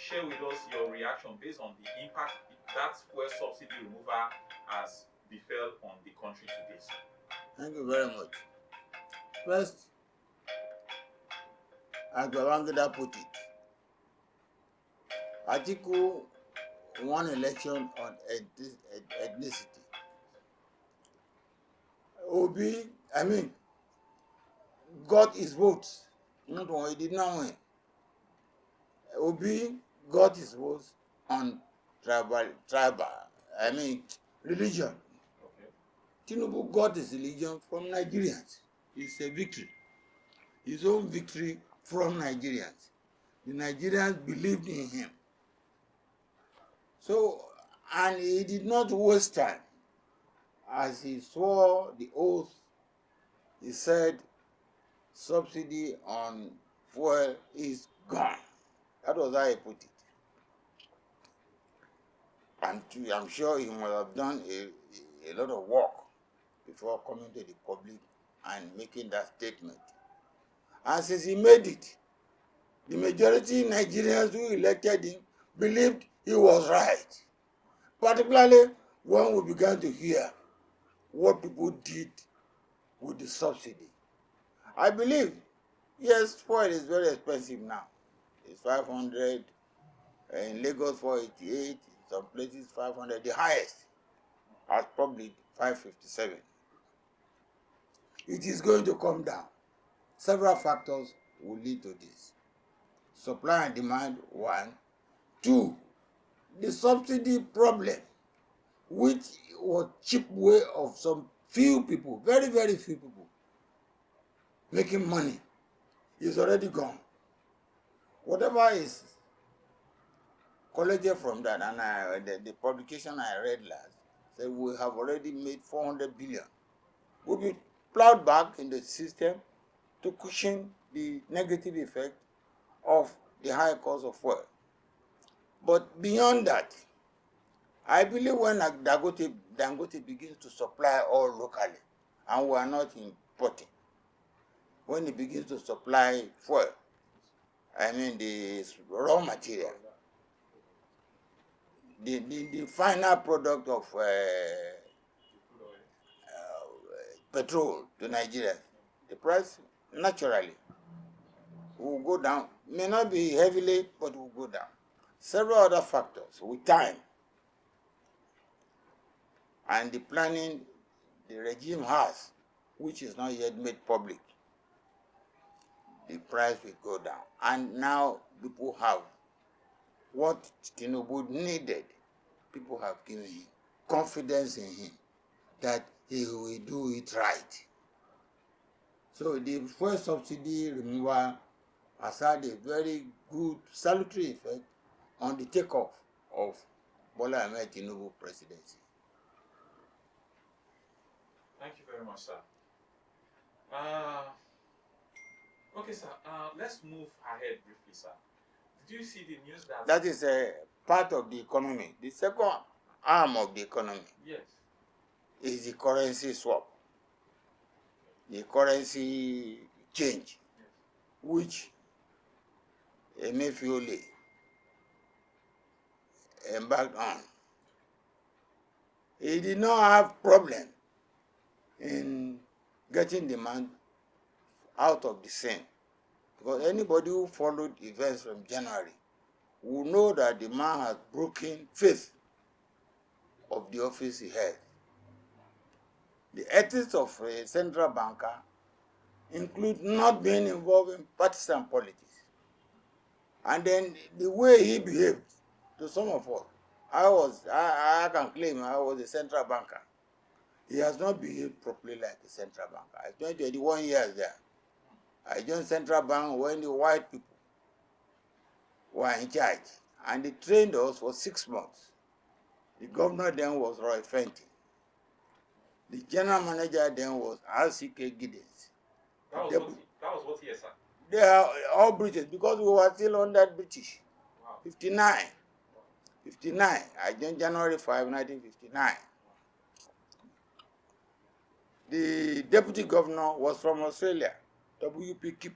share with us your reaction based on the impact that fuel subsidy removal has befell on the country today, sir? Thank you very much. First, as Babangida put it, Atiku won election on ethnicity. Obi, got his votes. Not one, he did not win. Obi got his votes on religion. Okay. Tinubu got his religion from Nigerians. It's a victory. His own victory from Nigerians. The Nigerians believed in him. So, and he did not waste time. As he swore the oath, he said, subsidy on fuel is gone. That was how he put it. And I'm sure he must have done a lot of work before coming to the public and making that statement. And since he made it, the majority Nigerians who elected him believed he was right. Particularly when we began to hear what people did with the subsidy. I believe, yes, fuel is very expensive now. It's 500, in Lagos 488, in some places 500, the highest are probably 557. It is going to come down. Several factors will lead to this. Supply and demand, one. Two, the subsidy problem, which was cheap way of some few people, very, very few people, making money, is already gone. Whatever is collected from that, and the publication I read last said we have already made 400 billion. Will be plowed back in the system to cushion the negative effect of the high cost of fuel. But beyond that, I believe when Dangote begins to supply all locally, and we are not importing, when it begins to supply fuel, the raw material, the final product of petrol to Nigeria, the price naturally will go down. May not be heavily, but will go down. Several other factors with time and the planning the regime has, which is not yet made public, the price will go down. And now people have what Tinubu needed. People have given him confidence in him that he will do it right. So the fuel subsidy removal has had a very good salutary effect on the takeoff of Bola Ahmed Tinubu presidency. Thank you very much, sir. Okay, sir. Let's move ahead briefly, sir. Did you see the news that... That is a part of the economy. The second arm of the economy, yes, is the currency swap, the currency change, yes, which Emefiele embarked on. He did not have problem in getting demand out of the scene, because anybody who followed events from January will know that the man has broken faith of the office he held. The ethics of a central banker include not being involved in partisan politics. And then the way he behaved to some of us, I can claim I was a central banker. He has not behaved properly like a central banker. I spent 21 years there. I joined central bank when the white people were in charge, and they trained us for 6 months. The governor then was Roy Fenton. The general manager then was R.C.K. Giddens. that was what year, sir? They are all British, because we were still under British. Wow. 59. I joined January 5, 1959. The deputy governor was from Australia, W.P. Kip.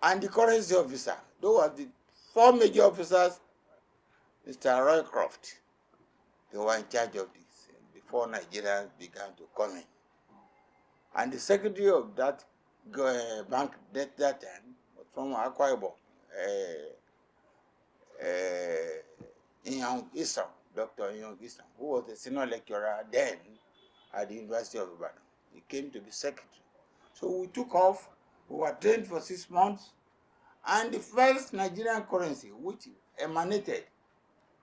and the currency officer. Those were the four major officers, Mr. Roycroft. They were in charge of this before Nigerians began to come in. And the secretary of that bank at that time was from Akwa Ibom, Inyang Isam, Dr. Inyang Isam, who was a senior lecturer then at the University of Ibadan. He came to be secretary. So we took off, we were trained for 6 months, and the first Nigerian currency, which emanated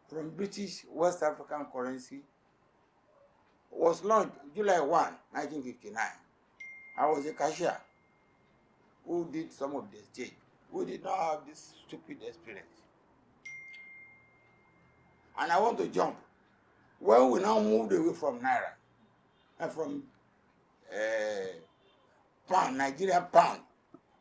from British West African currency, was launched July 1, 1959. I was a cashier who did some of the exchange. We did not have this stupid experience. And I want to jump. When we now moved away from Naira and from pound, Nigerian pound,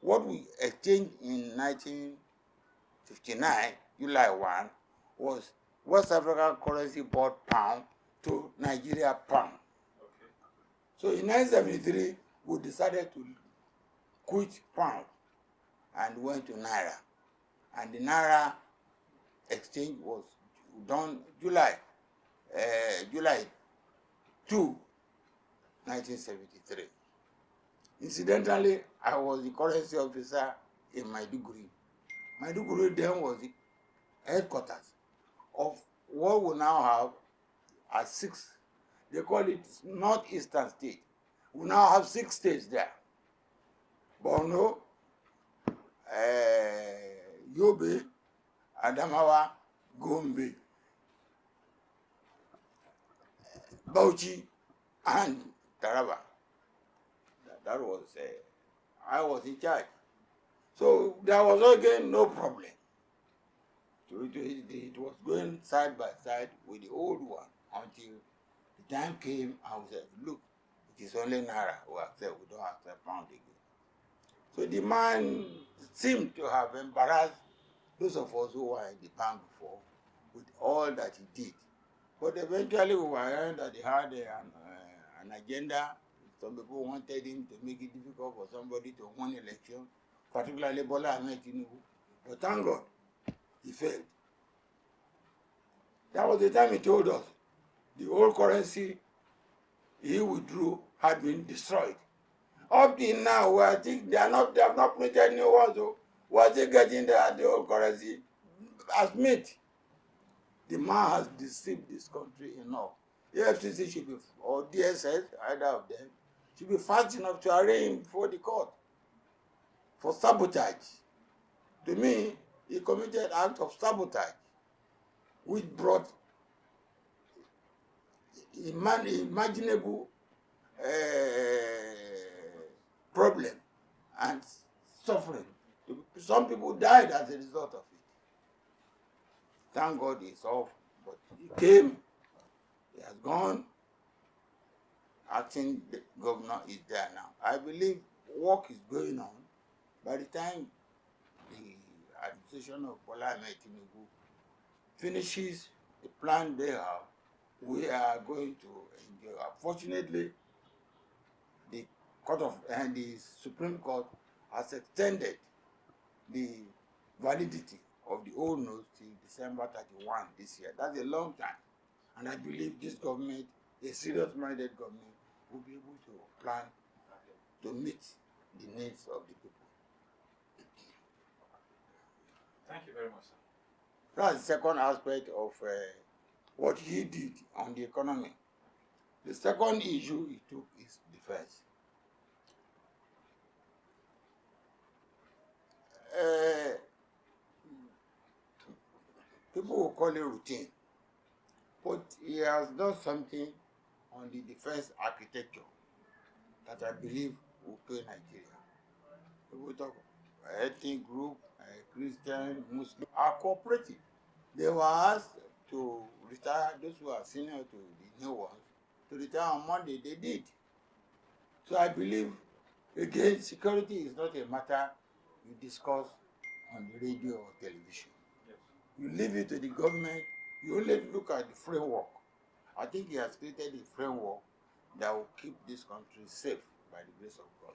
what we exchanged in 1959, July 1, was West African currency bought pound to Nigeria pound. Okay. So in 1973, we decided to quit pound and went to Naira. And the Naira exchange was done July 2, 1973. Incidentally, I was the currency officer in Maiduguri. Maiduguri then was the headquarters of what we now have as 6. They call it Northeastern State. We now have 6 states there. Borno, Yobe, Adamawa, Gombe, Bauchi, and Taraba. That was, I was in charge. So there was again no problem. It was going side by side with the old one until the time came and we said, look, it is only Naira we accept, we don't accept pound again. So the man seemed to have embarrassed those of us who were in the bank before with all that he did. But eventually we were hearing that he had an agenda. Some people wanted him to make it difficult for somebody to win election, particularly Bola Ahmed Tinubu. But thank God, he failed. That was the time he told us the old currency he withdrew had been destroyed. Up till now, I think they have not printed new ones, so we're still getting the old currency as meat. The man has deceived this country enough. The FCC should be, or DSS, either of them, should be fast enough to arraign him before the court for sabotage. To me, he committed an act of sabotage, which brought imaginable problem and suffering. Some people died as a result of it. Thank God it's off, but he came, he has gone. Acting governor is there now. I believe work is going on. By the time the administration of Bola Ahmed Tinubu finishes the plan they have, we are going to enjoy. Unfortunately, the the Supreme Court has extended the validity of the old notes till December 31 this year. That's a long time. And I believe this government, a serious-minded government, will be able to plan to meet the needs of the people. Thank you very much, sir. That's the second aspect of what he did on the economy. The second issue he took is defense. People will call it routine, but he has done something on the defense architecture that I believe will pay Nigeria. People talk ethnic group, Christian, Muslim, are cooperative. They were asked to retire, those who are senior to the new ones, to retire on Monday. They did. So I believe, again, security is not a matter you discuss on the radio or television. Yes. You leave it to the government. You only look at the framework. I think he has created a framework that will keep this country safe by the grace of God.